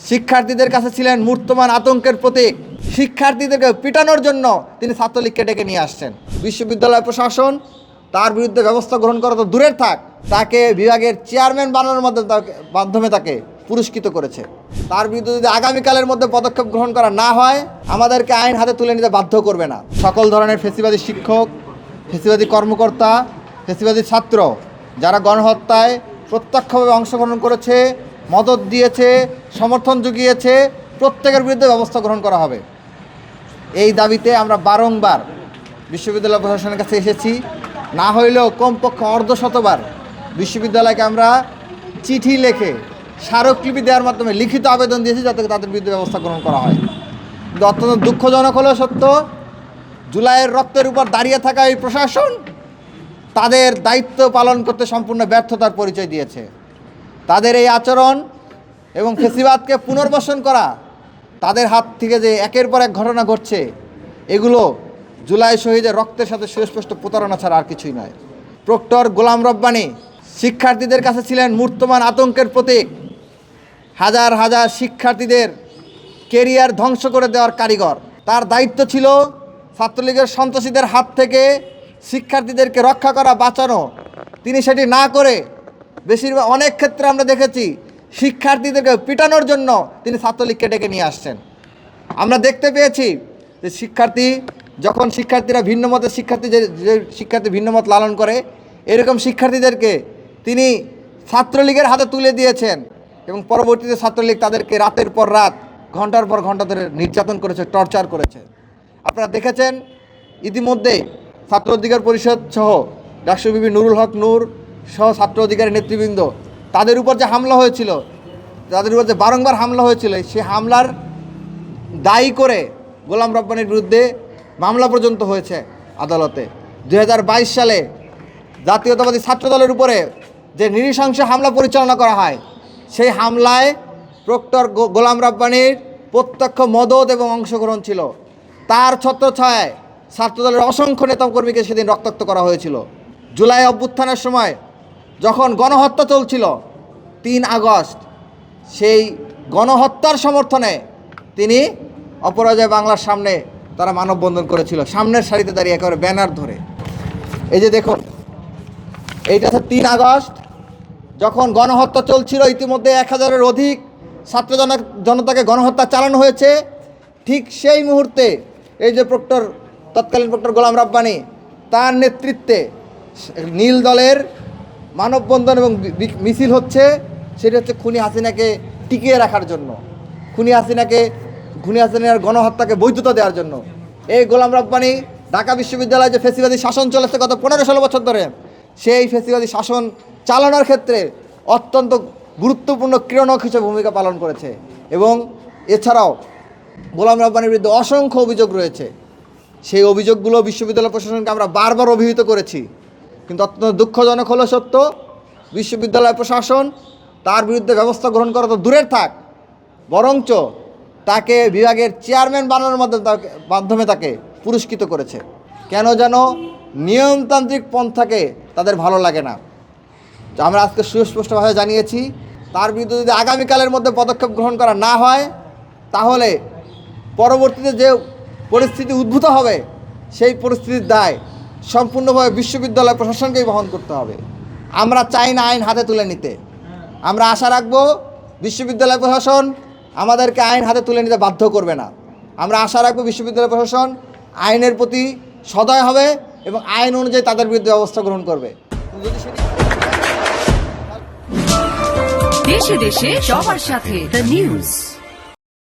শিক্ষার্থীদের কাছে ছিলেন মূর্তমান আতঙ্কের প্রতীক। শিক্ষার্থীদেরকে পিটানোর জন্য তিনি ছাত্রলীগকে ডেকে নিয়ে আসছেন। বিশ্ববিদ্যালয় প্রশাসন তার বিরুদ্ধে ব্যবস্থা গ্রহণ করা তো দূরের থাক, তাকে বিভাগের চেয়ারম্যান বানানোর মাধ্যমে তাকে পুরস্কৃত করেছে। তার বিরুদ্ধে যদি আগামীকালের মধ্যে পদক্ষেপ গ্রহণ করা না হয়, আমাদেরকে আইন হাতে তুলে নিতে বাধ্য করবে না। সকল ধরনের ফেসিবাদী শিক্ষক, ফেসিবাদী কর্মকর্তা, ফেসিবাদী ছাত্র যারা গণহত্যায় প্রত্যক্ষভাবে অংশগ্রহণ করেছে, মদত দিয়েছে, সমর্থন জুগিয়েছে, প্রত্যেকের বিরুদ্ধে ব্যবস্থা গ্রহণ করা হবে। এই দাবিতে আমরা বারংবার বিশ্ববিদ্যালয় প্রশাসনের কাছে এসেছি। না হইলেও কমপক্ষে অর্ধশতবার বিশ্ববিদ্যালয়কে আমরা চিঠি লিখে স্মারকলিপি দেওয়ার মাধ্যমে লিখিত আবেদন দিয়েছি যাতে তাদের বিরুদ্ধে ব্যবস্থা গ্রহণ করা হয়। কিন্তু অত্যন্ত দুঃখজনক হলেও সত্য, জুলাইয়ের রক্তের উপর দাঁড়িয়ে থাকা এই প্রশাসন তাদের দায়িত্ব পালন করতে সম্পূর্ণ ব্যর্থতার পরিচয় দিয়েছে। তাদের এই আচরণ এবং ফেসিবাদকে পুনর্বাসন করা, তাদের হাত থেকে যে একের পর এক ঘটনা ঘটছে, এগুলো জুলাই শহীদের রক্তের সাথে সুস্পষ্ট প্রতারণা ছাড়া আর কিছুই নয়। প্রক্টর গোলাম রব্বানী শিক্ষার্থীদের কাছে ছিলেন মূর্তমান আতঙ্কের প্রতীক। হাজার হাজার শিক্ষার্থীদের কেরিয়ার ধ্বংস করে দেওয়ার কারিগর। তার দায়িত্ব ছিল ছাত্রলীগের সন্ত্রাসীদের হাত থেকে শিক্ষার্থীদেরকে রক্ষা করা, বাঁচানো। তিনি সেটি না করে অনেক ক্ষেত্রে আমরা দেখেছি শিক্ষার্থীদেরকে পিটানোর জন্য তিনি ছাত্রলীগকে ডেকে নিয়ে আসছেন। আমরা দেখতে পেয়েছি যে শিক্ষার্থীরা ভিন্ন মতের শিক্ষার্থী ভিন্ন মত লালন করে, এরকম শিক্ষার্থীদেরকে তিনি ছাত্রলীগের হাতে তুলে দিয়েছেন এবং পরবর্তীতে ছাত্রলীগ তাদেরকে রাতের পর রাত, ঘন্টার পর ঘন্টা ধরে নির্যাতন করেছে, টর্চার করেছে। আপনারা দেখেছেন ইতিমধ্যে ছাত্র অধিকার পরিষদ সহ ডাকসু বিবি নুরুল হক নূর সহ ছাত্র অধিকারের নেতৃবৃন্দ, তাদের উপর যে হামলা হয়েছিল, তাদের উপর যে বারংবার হামলা হয়েছিল, সেই হামলার দায়ী করে গোলাম রব্বানীর বিরুদ্ধে মামলা পর্যন্ত হয়েছে আদালতে। 2022 সালে জাতীয়তাবাদী ছাত্রদলের উপরে যে নৃশংস হামলা পরিচালনা করা হয়, সেই হামলায় প্রক্টর গোলাম রব্বানীর প্রত্যক্ষ মদত এবং অংশগ্রহণ ছিল। তার ছত্রছায়ায় ছাত্রদলের অসংখ্য নেতাকর্মীকে সেদিন রক্তাক্ত করা হয়েছিল। জুলাই অভ্যুত্থানের সময় যখন গণহত্যা চলছিল 3 আগস্ট, সেই গণহত্যার সমর্থনে তিনি অপরাজয় বাংলার সামনে তারা মানববন্ধন করেছিল, সামনের সারিতে দাঁড়িয়ে একেবারে ব্যানার ধরে। এই যে দেখুন, এইটা হচ্ছে 3 আগস্ট, যখন গণহত্যা চলছিল। ইতিমধ্যে 1000-এর অধিক ছাত্র জনতাকে গণহত্যা চালানো হয়েছে। ঠিক সেই মুহূর্তে এই যে তৎকালীন প্রক্টর গোলাম রব্বানী, তার নেতৃত্বে নীল দলের মানববন্ধন এবং মিছিল হচ্ছে। সেটি হচ্ছে খুনি হাসিনাকে টিকিয়ে রাখার জন্য, খুনি হাসিনার গণহত্যাকে বৈধতা দেওয়ার জন্য। এই গোলাম রব্বানী ঢাকা বিশ্ববিদ্যালয়ে যে ফেসিবাদী শাসন চলেছে গত 15-16 বছর ধরে, সেই ফেসিবাদী শাসন চালানোর ক্ষেত্রে অত্যন্ত গুরুত্বপূর্ণ ক্রিয়ানক হিসেবে ভূমিকা পালন করেছে। এবং এছাড়াও গোলাম রব্বানীর বিরুদ্ধে অসংখ্য অভিযোগ রয়েছে। সেই অভিযোগগুলো বিশ্ববিদ্যালয় প্রশাসনকে আমরা বারবার অভিহিত করেছি। কিন্তু অত্যন্ত দুঃখজনক হলো সত্য, বিশ্ববিদ্যালয় প্রশাসন তার বিরুদ্ধে ব্যবস্থা গ্রহণ করা তো দূরের থাক, বরঞ্চ তাকে বিভাগের চেয়ারম্যান বানানোর মাধ্যমে তাকে পুরস্কৃত করেছে। কেন যেন নিয়মতান্ত্রিক পন্থাকে তাদের ভালো লাগে না। আমরা আজকে সুস্পষ্টভাবে জানিয়েছি, তার বিরুদ্ধে যদি আগামীকালের মধ্যে পদক্ষেপ গ্রহণ করা না হয়, তাহলে পরবর্তীতে যে পরিস্থিতি উদ্ভূত হবে, সেই পরিস্থিতির দায় সম্পূর্ণভাবে বিশ্ববিদ্যালয় প্রশাসনকেই বহন করতে হবে। আমরা চাই না আইন হাতে তুলে নিতে। আমরা আশা রাখব বিশ্ববিদ্যালয় প্রশাসন আমাদেরকে আইন হাতে তুলে নিতে বাধ্য করবে না। আমরা আশা রাখব বিশ্ববিদ্যালয় প্রশাসন আইনের প্রতি সদয় হবে এবং আইন অনুযায়ী তাদের বিরুদ্ধে ব্যবস্থা গ্রহণ করবে। দেশে দেশে সবার সাথে দ্য নিউজ।